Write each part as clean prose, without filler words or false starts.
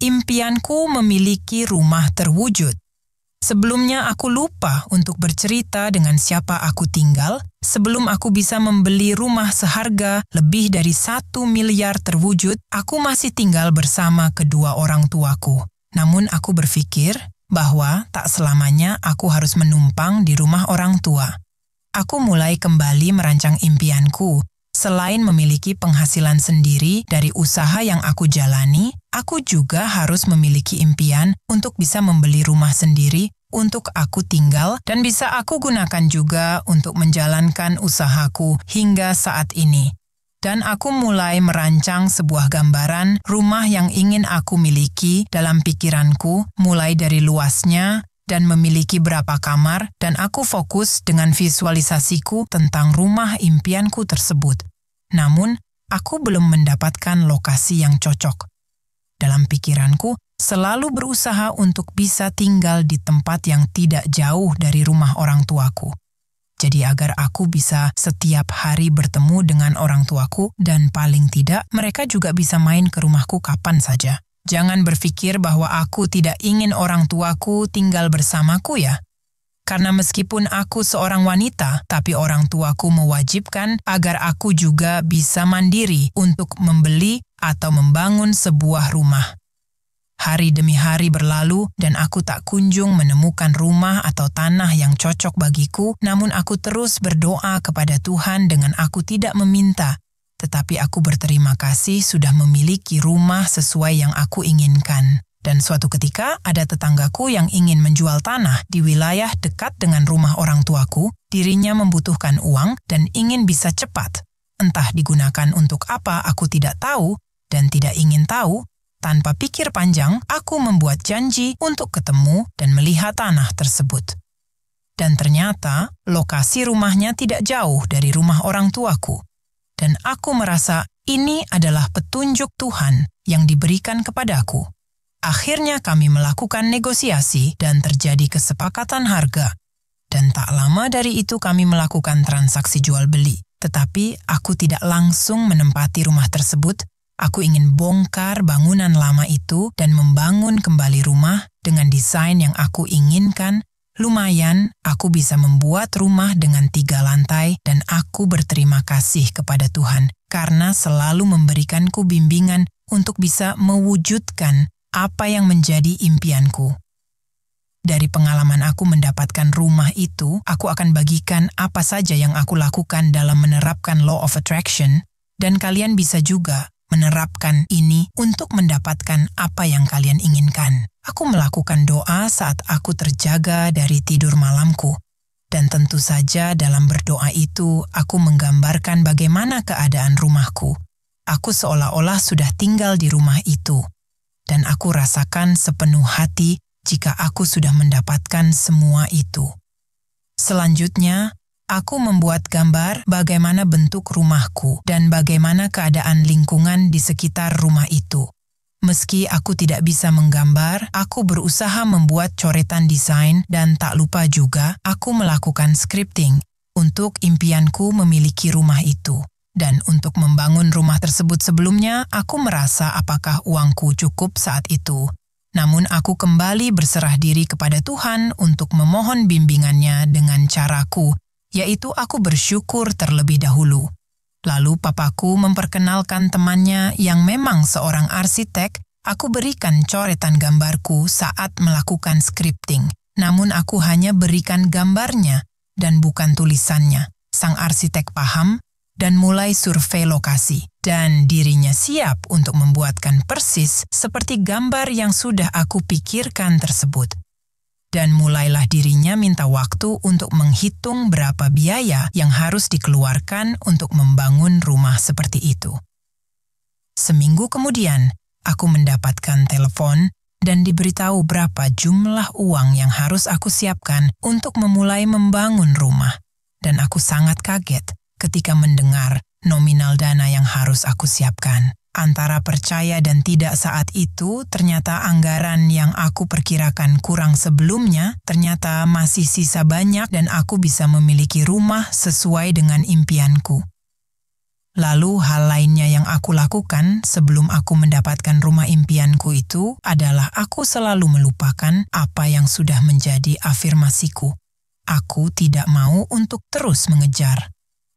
impianku memiliki rumah terwujud. Sebelumnya aku lupa untuk bercerita dengan siapa aku tinggal sebelum aku bisa membeli rumah seharga lebih dari 1 miliar terwujud. Aku masih tinggal bersama kedua orang tuaku. Namun aku berpikir bahwa tak selamanya aku harus menumpang di rumah orang tua. Aku mulai kembali merancang impianku. Selain memiliki penghasilan sendiri dari usaha yang aku jalani, aku juga harus memiliki impian untuk bisa membeli rumah sendiri untuk aku tinggal dan bisa aku gunakan juga untuk menjalankan usahaku hingga saat ini. Dan aku mulai merancang sebuah gambaran rumah yang ingin aku miliki dalam pikiranku, mulai dari luasnya dan memiliki berapa kamar, dan aku fokus dengan visualisasiku tentang rumah impianku tersebut. Namun, aku belum mendapatkan lokasi yang cocok. Dalam pikiranku, selalu berusaha untuk bisa tinggal di tempat yang tidak jauh dari rumah orang tuaku. Jadi agar aku bisa setiap hari bertemu dengan orang tuaku dan paling tidak mereka juga bisa main ke rumahku kapan saja. Jangan berpikir bahwa aku tidak ingin orang tuaku tinggal bersamaku ya. Karena meskipun aku seorang wanita, tapi orang tuaku mewajibkan agar aku juga bisa mandiri untuk membeli atau membangun sebuah rumah. Hari demi hari berlalu dan aku tak kunjung menemukan rumah atau tanah yang cocok bagiku, namun aku terus berdoa kepada Tuhan dengan aku tidak meminta. Tetapi aku berterima kasih sudah memiliki rumah sesuai yang aku inginkan. Dan suatu ketika ada tetanggaku yang ingin menjual tanah di wilayah dekat dengan rumah orang tuaku. Dirinya membutuhkan uang dan ingin bisa cepat. Entah digunakan untuk apa aku tidak tahu dan tidak ingin tahu. Tanpa pikir panjang, aku membuat janji untuk ketemu dan melihat tanah tersebut. Dan ternyata lokasi rumahnya tidak jauh dari rumah orang tuaku. Dan aku merasa ini adalah petunjuk Tuhan yang diberikan kepadaku. Akhirnya kami melakukan negosiasi dan terjadi kesepakatan harga. Dan tak lama dari itu kami melakukan transaksi jual beli. Tetapi aku tidak langsung menempati rumah tersebut. Aku ingin bongkar bangunan lama itu dan membangun kembali rumah dengan desain yang aku inginkan. Lumayan, aku bisa membuat rumah dengan 3 lantai dan aku berterima kasih kepada Tuhan karena selalu memberikanku bimbingan untuk bisa mewujudkan apa yang menjadi impianku. Dari pengalaman aku mendapatkan rumah itu, aku akan bagikan apa saja yang aku lakukan dalam menerapkan Law of Attraction dan kalian bisa juga menerapkan ini untuk mendapatkan apa yang kalian inginkan. Aku melakukan doa saat aku terjaga dari tidur malamku. Dan tentu saja dalam berdoa itu, aku menggambarkan bagaimana keadaan rumahku. Aku seolah-olah sudah tinggal di rumah itu. Dan aku rasakan sepenuh hati jika aku sudah mendapatkan semua itu. Selanjutnya, aku membuat gambar bagaimana bentuk rumahku dan bagaimana keadaan lingkungan di sekitar rumah itu. Meski aku tidak bisa menggambar, aku berusaha membuat coretan desain dan tak lupa juga aku melakukan scripting untuk impianku memiliki rumah itu. Dan untuk membangun rumah tersebut sebelumnya, aku merasa apakah uangku cukup saat itu. Namun aku kembali berserah diri kepada Tuhan untuk memohon bimbingannya dengan caraku, yaitu aku bersyukur terlebih dahulu. Lalu papaku memperkenalkan temannya yang memang seorang arsitek. Aku berikan coretan gambarku saat melakukan scripting. Namun aku hanya berikan gambarnya dan bukan tulisannya. Sang arsitek paham dan mulai survei lokasi. Dan dirinya siap untuk membuatkan persis seperti gambar yang sudah aku pikirkan tersebut. Dan mulailah dirinya minta waktu untuk menghitung berapa biaya yang harus dikeluarkan untuk membangun rumah seperti itu. Seminggu kemudian, aku mendapatkan telepon dan diberitahu berapa jumlah uang yang harus aku siapkan untuk memulai membangun rumah. Dan aku sangat kaget ketika mendengar nominal dana yang harus aku siapkan. Antara percaya dan tidak saat itu, ternyata anggaran yang aku perkirakan kurang sebelumnya, ternyata masih sisa banyak dan aku bisa memiliki rumah sesuai dengan impianku. Lalu hal lainnya yang aku lakukan sebelum aku mendapatkan rumah impianku itu adalah aku selalu melupakan apa yang sudah menjadi afirmasiku. Aku tidak mau untuk terus mengejar.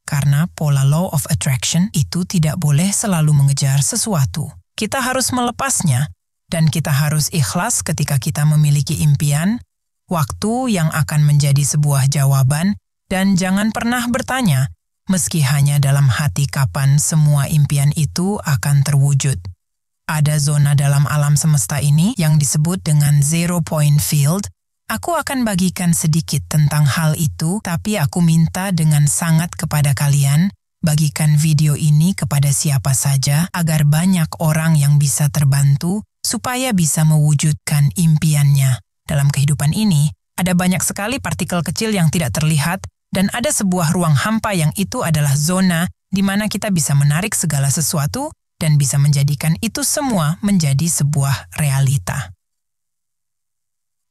Karena pola law of attraction itu tidak boleh selalu mengejar sesuatu. Kita harus melepasnya, dan kita harus ikhlas ketika kita memiliki impian, waktu yang akan menjadi sebuah jawaban, dan jangan pernah bertanya, meski hanya dalam hati kapan semua impian itu akan terwujud. Ada zona dalam alam semesta ini yang disebut dengan zero point field. Aku akan bagikan sedikit tentang hal itu, tapi aku minta dengan sangat kepada kalian, bagikan video ini kepada siapa saja agar banyak orang yang bisa terbantu supaya bisa mewujudkan impiannya. Dalam kehidupan ini, ada banyak sekali partikel kecil yang tidak terlihat, dan ada sebuah ruang hampa yang itu adalah zona di mana kita bisa menarik segala sesuatu dan bisa menjadikan itu semua menjadi sebuah realita.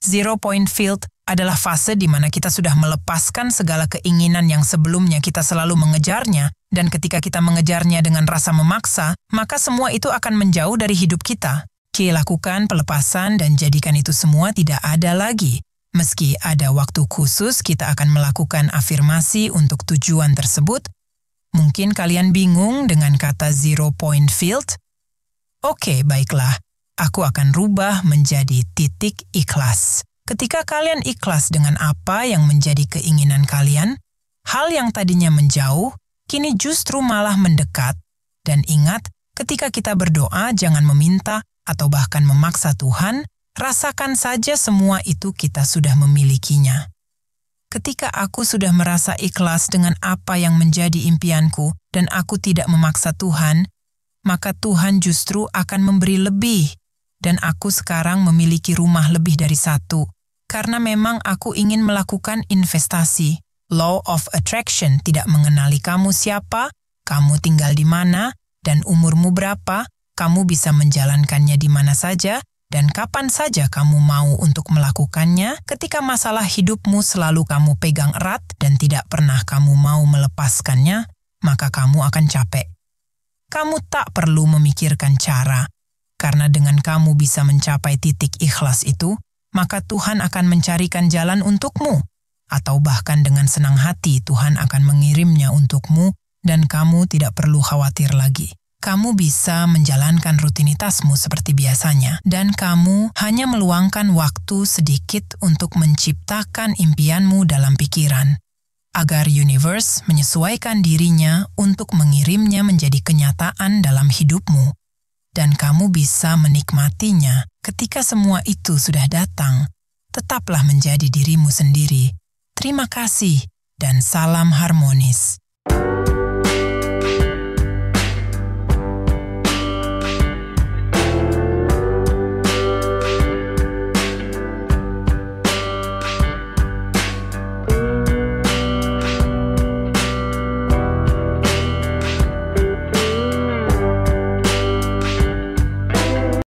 Zero point field adalah fase di mana kita sudah melepaskan segala keinginan yang sebelumnya kita selalu mengejarnya, dan ketika kita mengejarnya dengan rasa memaksa, maka semua itu akan menjauh dari hidup kita. Lakukan pelepasan dan jadikan itu semua tidak ada lagi. Meski ada waktu khusus, kita akan melakukan afirmasi untuk tujuan tersebut. Mungkin kalian bingung dengan kata zero point field. Oke, baiklah. Aku akan rubah menjadi titik ikhlas. Ketika kalian ikhlas dengan apa yang menjadi keinginan kalian, hal yang tadinya menjauh, kini justru malah mendekat. Dan ingat, ketika kita berdoa, jangan meminta atau bahkan memaksa Tuhan. Rasakan saja semua itu kita sudah memilikinya. Ketika aku sudah merasa ikhlas dengan apa yang menjadi impianku dan aku tidak memaksa Tuhan, maka Tuhan justru akan memberi lebih. Dan aku sekarang memiliki rumah lebih dari satu. Karena memang aku ingin melakukan investasi. Law of attraction tidak mengenali kamu siapa, kamu tinggal di mana, dan umurmu berapa, kamu bisa menjalankannya di mana saja, dan kapan saja kamu mau untuk melakukannya. Ketika masalah hidupmu selalu kamu pegang erat dan tidak pernah kamu mau melepaskannya, maka kamu akan capek. Kamu tak perlu memikirkan cara, karena dengan kamu bisa mencapai titik ikhlas itu, maka Tuhan akan mencarikan jalan untukmu, atau bahkan dengan senang hati Tuhan akan mengirimnya untukmu dan kamu tidak perlu khawatir lagi. Kamu bisa menjalankan rutinitasmu seperti biasanya, dan kamu hanya meluangkan waktu sedikit untuk menciptakan impianmu dalam pikiran, agar universe menyesuaikan dirinya untuk mengirimnya menjadi kenyataan dalam hidupmu. Dan kamu bisa menikmatinya ketika semua itu sudah datang. Tetaplah menjadi dirimu sendiri. Terima kasih, dan salam harmonis.